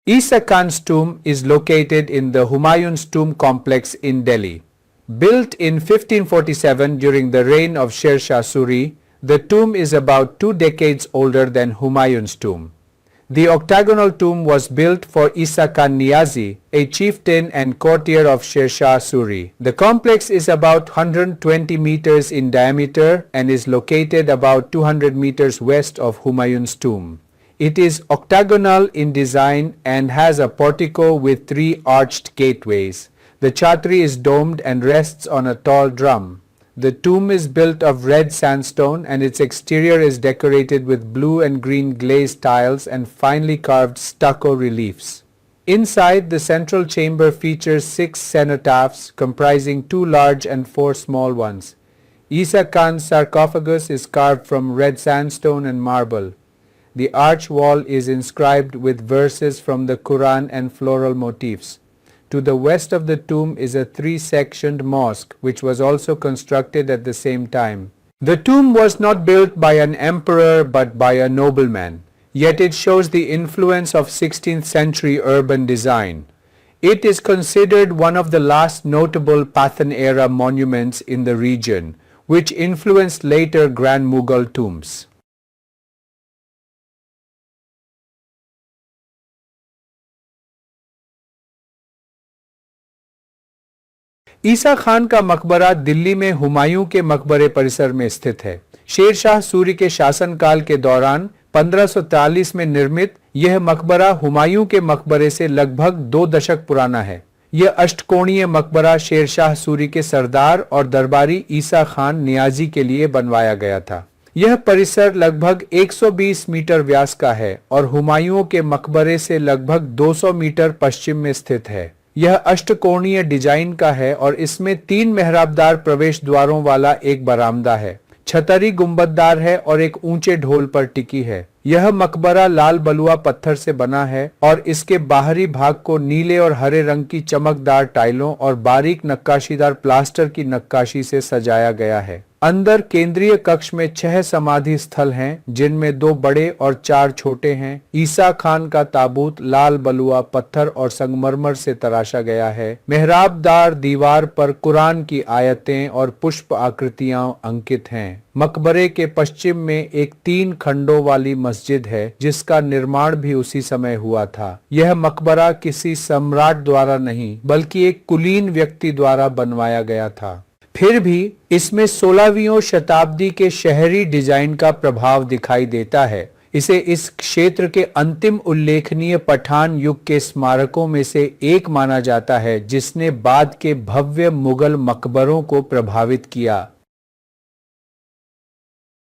Isa Khan's tomb is located in the Humayun's tomb complex in Delhi. Built in 1547 during the reign of Sher Shah Suri, the tomb is about 2 decades older than Humayun's tomb. The octagonal tomb was built for Isa Khan Niazi, a chieftain and courtier of Sher Shah Suri. The complex is about 120 meters in diameter and is located about 200 meters west of Humayun's tomb. It is octagonal in design and has a portico with 3 arched gateways. The chhatri is domed and rests on a tall drum. The tomb is built of red sandstone and its exterior is decorated with blue and green glazed tiles and finely carved stucco reliefs. Inside, the central chamber features 6 cenotaphs comprising 2 large and 4 small ones. Isa Khan's sarcophagus is carved from red sandstone and marble. The arch wall is inscribed with verses from the Quran and floral motifs. To the west of the tomb is a 3-sectioned mosque, which was also constructed at the same time. The tomb was not built by an emperor but by a nobleman, yet it shows the influence of 16th century urban design. It is considered one of the last notable Pathan-era monuments in the region, which influenced later Grand Mughal tombs. ईसा खान का मकबरा दिल्ली में हुमायूं के मकबरे परिसर में स्थित है। शेर शाह सूरी के शासनकाल के दौरान 1543 में निर्मित यह मकबरा हुमायूं के मकबरे से लगभग 2 दशक पुराना है। यह अष्टकोणीय मकबरा शेर शाह सूरी के सरदार और दरबारी ईसा खान नियाजी के लिए बनवाया गया था। यह परिसर लगभग 120 मीटर व्यास का है और हुमायूं के मकबरे से लगभग 200 मीटर पश्चिम में स्थित है। यह अष्टकोणीय डिजाइन का है और इसमें 3 मेहराबदार प्रवेश द्वारों वाला एक बरामदा है। छतरी गुंबददार है और एक ऊंचे ढोल पर टिकी है। यह मकबरा लाल बलुआ पत्थर से बना है और इसके बाहरी भाग को नीले और हरे रंग की चमकदार टाइलों और बारीक नक्काशीदार प्लास्टर की नक्काशी से सजाया गया है। अंदर केंद्रीय कक्ष में 6 समाधि स्थल हैं, जिनमें 2 बड़े और 4 छोटे हैं। ईसा खान का ताबूत लाल बलुआ पत्थर और संगमरमर से तराशा गया है। मेहराबदार दीवार पर कुरान की आयतें और पुष्प आकृतियां अंकित हैं। मकबरे के पश्चिम में एक 3 खंडों वाली मस्जिद है, जिसका निर्माण भी उसी समय हुआ था। यह मकबरा किसी सम्राट द्वारा नहीं बल्कि एक कुलीन व्यक्ति द्वारा बनवाया गया था। फिर भी इसमें 16वीं शताब्दी के शहरी डिजाइन का प्रभाव दिखाई देता है। इसे इस क्षेत्र के अंतिम उल्लेखनीय पठान युग के स्मारकों में से एक माना जाता है, जिसने बाद के भव्य मुगल मकबरों को प्रभावित किया।